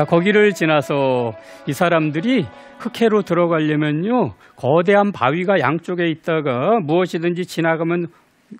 거기를 지나서 이 사람들이 흑해로 들어가려면요, 거대한 바위가 양쪽에 있다가 무엇이든지 지나가면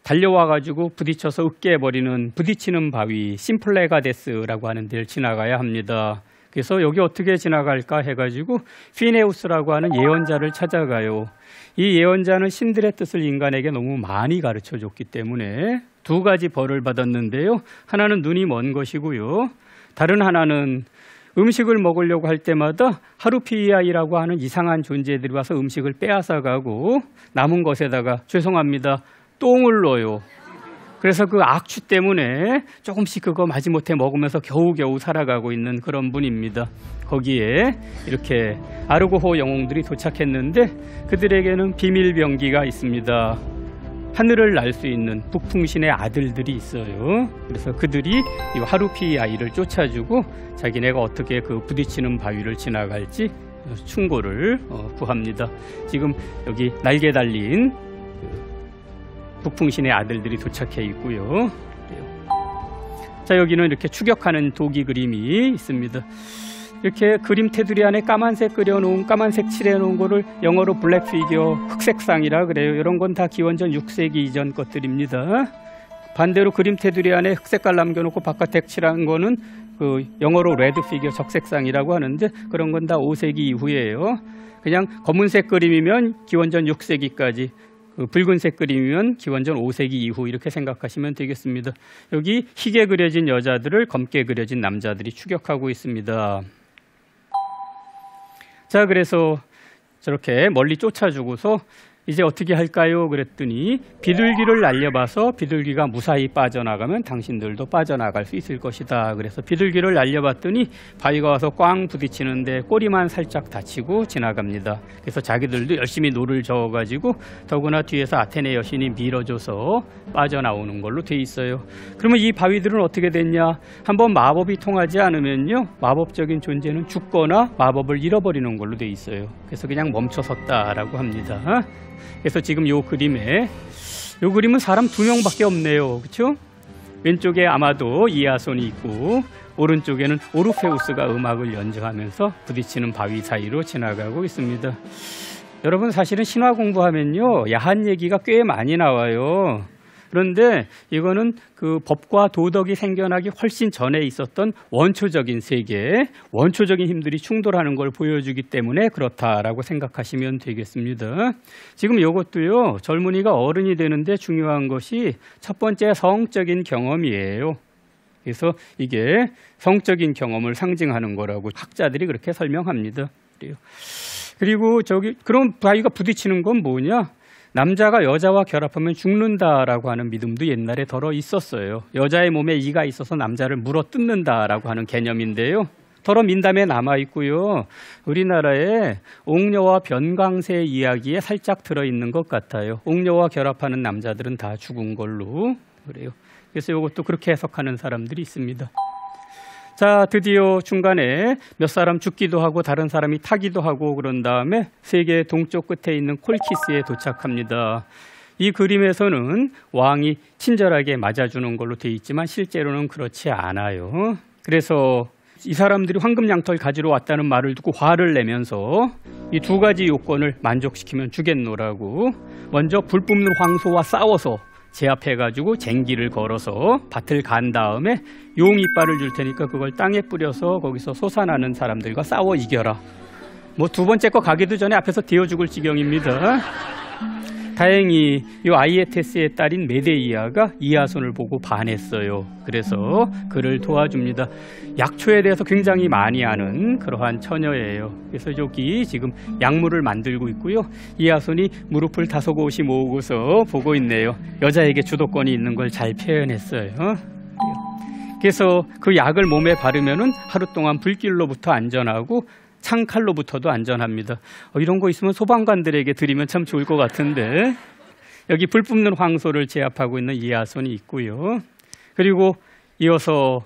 달려와가지고 부딪혀서 으깨버리는 부딪히는 바위, 심플레가데스라고 하는 데를 지나가야 합니다. 그래서 여기 어떻게 지나갈까 해가지고 피네우스라고 하는 예언자를 찾아가요. 이 예언자는 신들의 뜻을 인간에게 너무 많이 가르쳐줬기 때문에 두 가지 벌을 받았는데요. 하나는 눈이 먼 것이고요. 다른 하나는 음식을 먹으려고 할 때마다 하루피아이라고 하는 이상한 존재들이 와서 음식을 빼앗아가고 남은 것에다가 죄송합니다, 똥을 넣어요. 그래서 그 악취 때문에 조금씩 그거 마지못해 먹으면서 겨우겨우 살아가고 있는 그런 분입니다. 거기에 이렇게 아르고호 영웅들이 도착했는데 그들에게는 비밀병기가 있습니다. 하늘을 날 수 있는 북풍신의 아들들이 있어요. 그래서 그들이 이 하루피 아이를 쫓아주고 자기네가 어떻게 그 부딪히는 바위를 지나갈지 충고를 구합니다. 지금 여기 날개 달린 북풍신의 아들들이 도착해 있고요. 자, 여기는 이렇게 추격하는 도기 그림이 있습니다. 이렇게 그림 테두리 안에 까만색 그려놓은, 까만색 칠해놓은 거를 영어로 블랙 피겨, 흑색상이라 그래요. 이런 건 다 기원전 6세기 이전 것들입니다. 반대로 그림 테두리 안에 흑색깔 남겨놓고 바깥에 칠한 거는 그 영어로 레드 피겨, 적색상이라고 하는데 그런 건 다 5세기 이후예요. 그냥 검은색 그림이면 기원전 6세기까지, 그 붉은색 그림이면 기원전 5세기 이후 이렇게 생각하시면 되겠습니다. 여기 희게 그려진 여자들을 검게 그려진 남자들이 추격하고 있습니다. 자, 그래서 저렇게 멀리 쫓아주고서 이제 어떻게 할까요? 그랬더니 비둘기를 날려봐서 비둘기가 무사히 빠져나가면 당신들도 빠져나갈 수 있을 것이다. 그래서 비둘기를 날려봤더니 바위가 와서 꽝 부딪히는데 꼬리만 살짝 다치고 지나갑니다. 그래서 자기들도 열심히 노를 저어가지고 더구나 뒤에서 아테네 여신이 밀어줘서 빠져나오는 걸로 돼 있어요. 그러면 이 바위들은 어떻게 됐냐? 한번 마법이 통하지 않으면요, 마법적인 존재는 죽거나 마법을 잃어버리는 걸로 돼 있어요. 그래서 그냥 멈춰섰다라고 합니다. 그래서 지금 요 그림은 사람 2명밖에 없네요. 그렇죠? 왼쪽에 아마도 이아손이 있고 오른쪽에는 오르페우스가 음악을 연주하면서 부딪히는 바위 사이로 지나가고 있습니다. 여러분, 사실은 신화 공부하면요, 야한 얘기가 꽤 많이 나와요. 그런데 이거는 그 법과 도덕이 생겨나기 훨씬 전에 있었던 원초적인 세계, 원초적인 힘들이 충돌하는 걸 보여주기 때문에 그렇다라고 생각하시면 되겠습니다. 지금 이것도요, 젊은이가 어른이 되는데 중요한 것이 첫 번째 성적인 경험이에요. 그래서 이게 성적인 경험을 상징하는 거라고 학자들이 그렇게 설명합니다. 그리고 그럼 바위가 부딪히는 건 뭐냐? 남자가 여자와 결합하면 죽는다라고 하는 믿음도 옛날에 덜어 있었어요. 여자의 몸에 이가 있어서 남자를 물어 뜯는다라고 하는 개념인데요. 덜어 민담에 남아 있고요. 우리나라에 옥녀와 변광세 이야기에 살짝 들어있는 것 같아요. 옥녀와 결합하는 남자들은 다 죽은 걸로 그래요. 그래서 이것도 그렇게 해석하는 사람들이 있습니다. 자, 드디어 중간에 몇 사람 죽기도 하고 다른 사람이 타기도 하고 그런 다음에 세계 동쪽 끝에 있는 콜키스에 도착합니다. 이 그림에서는 왕이 친절하게 맞아주는 걸로 돼 있지만 실제로는 그렇지 않아요. 그래서 이 사람들이 황금 양털 가지러 왔다는 말을 듣고 화를 내면서 이 두 가지 요건을 만족시키면 주겠노라고 먼저 불 뿜는 황소와 싸워서 제압해가지고 쟁기를 걸어서 밭을 간 다음에 용 이빨을 줄 테니까 그걸 땅에 뿌려서 거기서 솟아나는 사람들과 싸워 이겨라. 뭐 두 번째 거 가기도 전에 앞에서 데워 죽을 지경입니다. 다행히 이 아이에테스의 딸인 메데이아가 이아손을 보고 반했어요. 그래서 그를 도와줍니다. 약초에 대해서 굉장히 많이 아는 그러한 처녀예요. 그래서 여기 지금 약물을 만들고 있고요. 이아손이 무릎을 다소곳이 모으고서 보고 있네요. 여자에게 주도권이 있는 걸 잘 표현했어요. 그래서 그 약을 몸에 바르면은 하루 동안 불길로부터 안전하고 창칼로부터도 안전합니다. 이런 거 있으면 소방관들에게 드리면 참 좋을 것 같은데. 여기 불 뿜는 황소를 제압하고 있는 이아손이 있고요. 그리고 이어서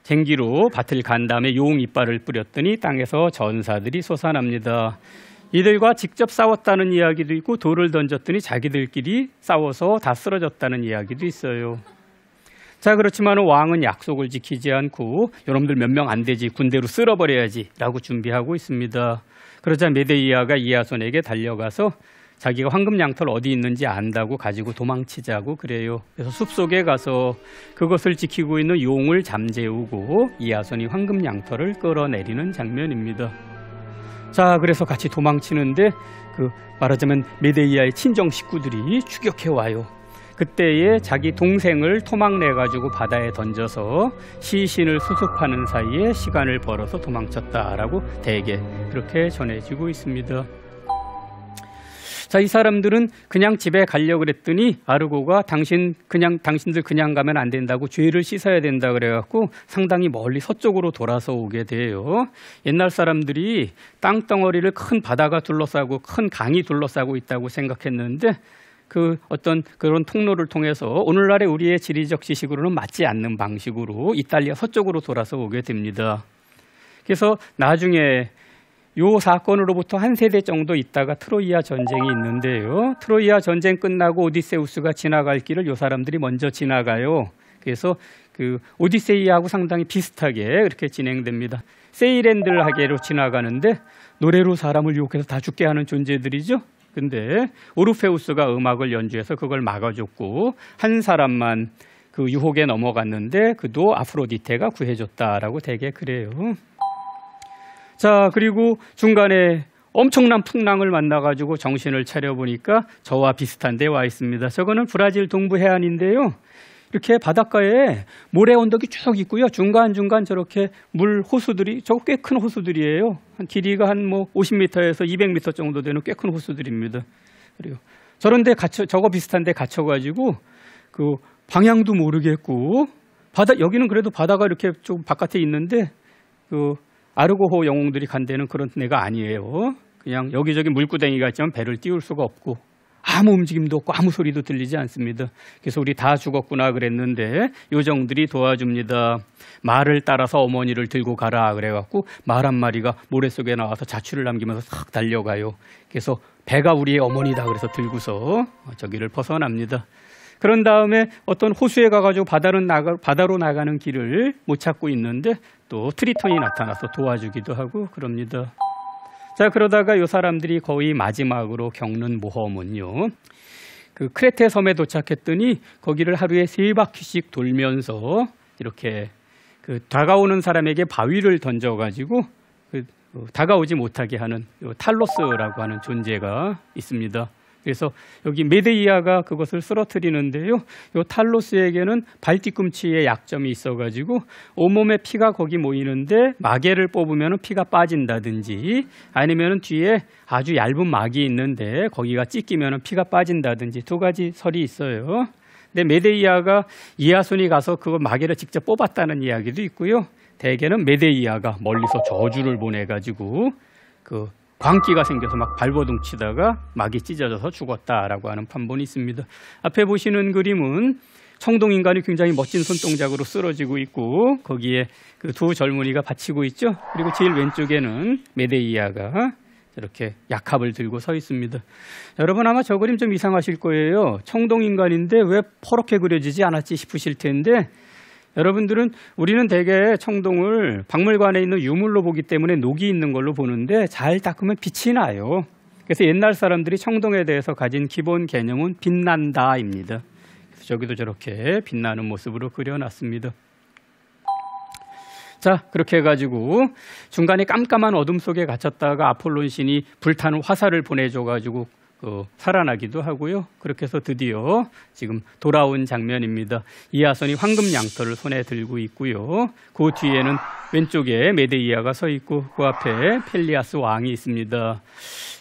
쟁기로 밭을 간 다음에 용 이빨을 뿌렸더니 땅에서 전사들이 솟아납니다. 이들과 직접 싸웠다는 이야기도 있고 돌을 던졌더니 자기들끼리 싸워서 다 쓰러졌다는 이야기도 있어요. 자, 그렇지만 왕은 약속을 지키지 않고 여러분들 몇 명 안 되지, 군대로 쓸어버려야지 라고 준비하고 있습니다. 그러자 메데이아가 이하손에게 달려가서 자기가 황금 양털 어디 있는지 안다고 가지고 도망치자고 그래요. 그래서 숲속에 가서 그것을 지키고 있는 용을 잠재우고 이하손이 황금 양털을 끌어내리는 장면입니다. 자, 그래서 같이 도망치는데 말하자면 메데이아의 친정 식구들이 추격해 와요. 그때에 자기 동생을 토막내가지고 바다에 던져서 시신을 수습하는 사이에 시간을 벌어서 도망쳤다라고 대개 그렇게 전해지고 있습니다. 자, 이 사람들은 그냥 집에 가려고 그랬더니 아르고가 당신들 그냥 가면 안 된다고 죄를 씻어야 된다 그래갖고 상당히 멀리 서쪽으로 돌아서 오게 돼요. 옛날 사람들이 땅덩어리를 큰 바다가 둘러싸고 큰 강이 둘러싸고 있다고 생각했는데 어떤 그런 통로를 통해서 오늘날의 우리의 지리적 지식으로는 맞지 않는 방식으로 이탈리아 서쪽으로 돌아서 오게 됩니다. 그래서 나중에 요 사건으로부터 한 세대 정도 있다가 트로이아 전쟁이 있는데요. 트로이아 전쟁 끝나고 오디세우스가 지나갈 길을 요 사람들이 먼저 지나가요. 그래서 오디세이하고 상당히 비슷하게 그렇게 진행됩니다. 세이렌들하게로 지나가는데 노래로 사람을 유혹해서 다 죽게 하는 존재들이죠. 근데 오르페우스가 음악을 연주해서 그걸 막아줬고 한 사람만 그 유혹에 넘어갔는데 그도 아프로디테가 구해줬다라고 되게 그래요. 자, 그리고 중간에 엄청난 풍랑을 만나가지고 정신을 차려보니까 저와 비슷한 데 와 있습니다. 저거는 브라질 동부 해안인데요. 이렇게 바닷가에 모래 언덕이 쭉 있고요. 중간중간 저렇게 물 호수들이, 저거 꽤 큰 호수들이에요. 길이가 한 50m에서 200m 정도 되는 꽤 큰 호수들입니다. 그리고 저런데 저거 비슷한 데 갇혀가지고 방향도 모르겠고, 여기는 그래도 바다가 이렇게 좀 바깥에 있는데 아르고호 영웅들이 간 데는 그런 데가 아니에요. 그냥 여기저기 물구덩이가 있지만 배를 띄울 수가 없고 아무 움직임도 없고 아무 소리도 들리지 않습니다. 그래서 우리 다 죽었구나 그랬는데 요정들이 도와줍니다. 말을 따라서 어머니를 들고 가라 그래갖고 말 한 마리가 모래 속에 나와서 자취를 남기면서 싹 달려가요. 그래서 배가 우리의 어머니다 그래서 들고서 저기를 벗어납니다. 그런 다음에 어떤 호수에 가가지고 바다로 나가는 길을 못 찾고 있는데 또 트리톤이 나타나서 도와주기도 하고 그럽니다. 자, 그러다가 이 사람들이 거의 마지막으로 겪는 모험은요. 크레테 섬에 도착했더니 거기를 하루에 3바퀴씩 돌면서 이렇게 다가오는 사람에게 바위를 던져가지고 다가오지 못하게 하는 탈로스라고 하는 존재가 있습니다. 그래서 여기 메데이아가 그것을 쓰러뜨리는데요. 이 탈로스에게는 발뒤꿈치에 약점이 있어가지고 온몸에 피가 거기 모이는데 마개를 뽑으면 피가 빠진다든지 아니면 뒤에 아주 얇은 막이 있는데 거기가 찢기면 피가 빠진다든지 두 가지 설이 있어요. 근데 메데이아가 이하손이 가서 그 마개를 직접 뽑았다는 이야기도 있고요. 대개는 메데이아가 멀리서 저주를 보내가지고 광기가 생겨서 막 발버둥 치다가 막이 찢어져서 죽었다라고 하는 판본이 있습니다. 앞에 보시는 그림은 청동인간이 굉장히 멋진 손동작으로 쓰러지고 있고 거기에 두 젊은이가 받치고 있죠. 그리고 제일 왼쪽에는 메데이아가 이렇게 약합을 들고 서 있습니다. 여러분 아마 저 그림 좀 이상하실 거예요. 청동인간인데 왜 퍼렇게 그려지지 않았지 싶으실 텐데 우리는 대개 청동을 박물관에 있는 유물로 보기 때문에 녹이 있는 걸로 보는데 잘 닦으면 빛이 나요. 그래서 옛날 사람들이 청동에 대해서 가진 기본 개념은 빛난다입니다. 그래서 저기도 저렇게 빛나는 모습으로 그려놨습니다. 자, 그렇게 해가지고 중간에 깜깜한 어둠 속에 갇혔다가 아폴론 신이 불타는 화살을 보내줘가지고 살아나기도 하고요. 그렇게 해서 드디어 지금 돌아온 장면입니다. 이하손이 황금 양털을 손에 들고 있고요. 그 뒤에는 왼쪽에 메데이아가 서 있고 그 앞에 펠리아스 왕이 있습니다.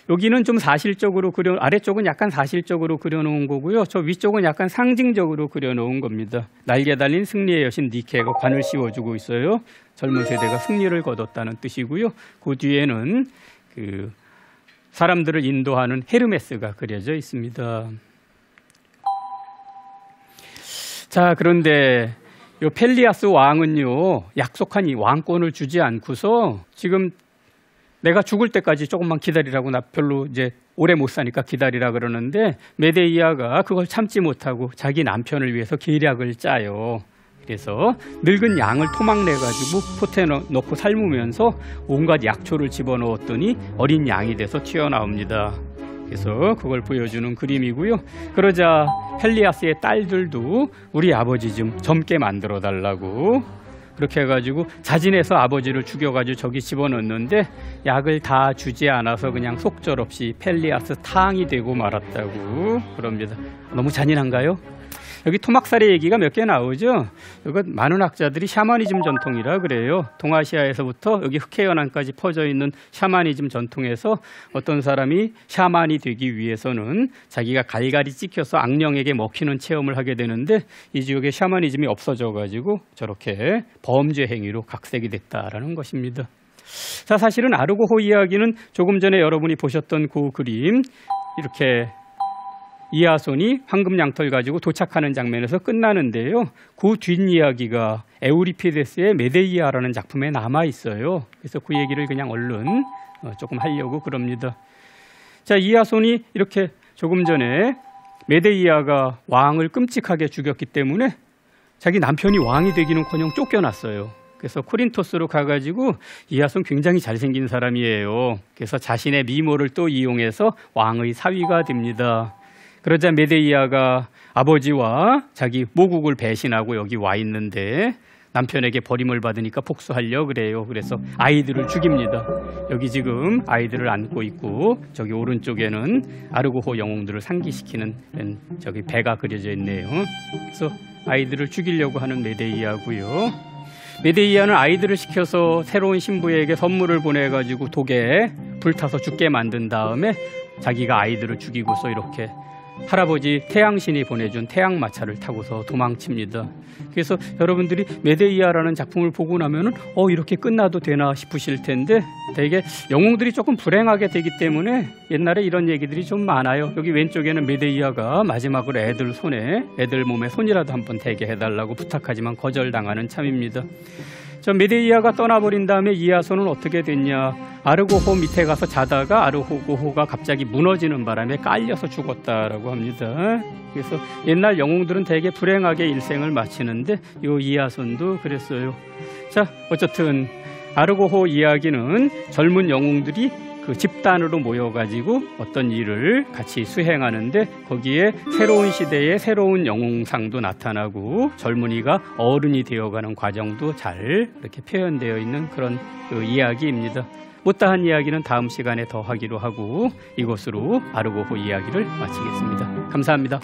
여기는 좀 사실적으로 아래쪽은 약간 사실적으로 그려놓은 거고요. 저 위쪽은 약간 상징적으로 그려놓은 겁니다. 날개 달린 승리의 여신 니케가 관을 씌워주고 있어요. 젊은 세대가 승리를 거뒀다는 뜻이고요. 그 뒤에는 사람들을 인도하는 헤르메스가 그려져 있습니다. 자, 그런데 요 펠리아스 왕은요, 약속한 이 왕권을 주지 않고서 지금 내가 죽을 때까지 조금만 기다리라고, 나 별로 이제 오래 못 사니까 기다리라 그러는데 메데이아가 그걸 참지 못하고 자기 남편을 위해서 계략을 짜요. 그래서 늙은 양을 토막내가지고 솥에 넣고 삶으면서 온갖 약초를 집어넣었더니 어린 양이 돼서 튀어나옵니다. 그래서 그걸 보여주는 그림이고요. 그러자 펠리아스의 딸들도 우리 아버지 좀 젊게 만들어 달라고 그렇게 해가지고 자진해서 아버지를 죽여가지고 저기 집어넣는데 약을 다 주지 않아서 그냥 속절없이 펠리아스 탕이 되고 말았다고 그럽니다. 너무 잔인한가요? 여기 토막살이 얘기가 몇 개 나오죠. 이거 많은 학자들이 샤머니즘 전통이라 그래요. 동아시아에서부터 여기 흑해연안까지 퍼져 있는 샤머니즘 전통에서 어떤 사람이 샤만이 되기 위해서는 자기가 갈갈이 찍혀서 악령에게 먹히는 체험을 하게 되는데 이 지역에 샤머니즘이 없어져가지고 저렇게 범죄 행위로 각색이 됐다라는 것입니다. 자, 사실은 아르고호 이야기는 조금 전에 여러분이 보셨던 그 그림 이렇게 이아손이 황금 양털 가지고 도착하는 장면에서 끝나는데요. 그 뒷이야기가 에우리피데스의 메데이아라는 작품에 남아 있어요. 그래서 그 얘기를 그냥 얼른 조금 하려고 그럽니다. 자, 이아손이 이렇게 조금 전에 메데이아가 왕을 끔찍하게 죽였기 때문에 자기 남편이 왕이 되기는커녕 쫓겨났어요. 그래서 코린토스로 가가지고 이아손 굉장히 잘생긴 사람이에요. 그래서 자신의 미모를 또 이용해서 왕의 사위가 됩니다. 그러자 메데이아가 아버지와 자기 모국을 배신하고 여기 와 있는데 남편에게 버림을 받으니까 복수하려고 그래요. 그래서 아이들을 죽입니다. 여기 지금 아이들을 안고 있고 저기 오른쪽에는 아르고호 영웅들을 상기시키는 저기 배가 그려져 있네요. 그래서 아이들을 죽이려고 하는 메데이아고요. 메데이아는 아이들을 시켜서 새로운 신부에게 선물을 보내가지고 독에 불타서 죽게 만든 다음에 자기가 아이들을 죽이고서 이렇게 할아버지 태양신이 보내준 태양마차를 타고서 도망칩니다. 그래서 여러분들이 메데이아라는 작품을 보고 나면은 이렇게 끝나도 되나 싶으실 텐데 되게 영웅들이 조금 불행하게 되기 때문에 옛날에 이런 얘기들이 좀 많아요. 여기 왼쪽에는 메데이아가 마지막으로 애들 몸에 손이라도 한번 대게 해달라고 부탁하지만 거절당하는 참입니다. 저 메데이아가 떠나버린 다음에 이아손은 어떻게 됐냐? 아르고호 밑에 가서 자다가 아르고호가 갑자기 무너지는 바람에 깔려서 죽었다라고 합니다. 그래서 옛날 영웅들은 되게 불행하게 일생을 마치는데 이 이아손도 그랬어요. 자, 어쨌든 아르고호 이야기는 젊은 영웅들이 그 집단으로 모여가지고 어떤 일을 같이 수행하는데 거기에 새로운 시대의 새로운 영웅상도 나타나고 젊은이가 어른이 되어가는 과정도 잘 이렇게 표현되어 있는 그런 그 이야기입니다. 못다한 이야기는 다음 시간에 더 하기로 하고 이것으로 아르고호 이야기를 마치겠습니다. 감사합니다.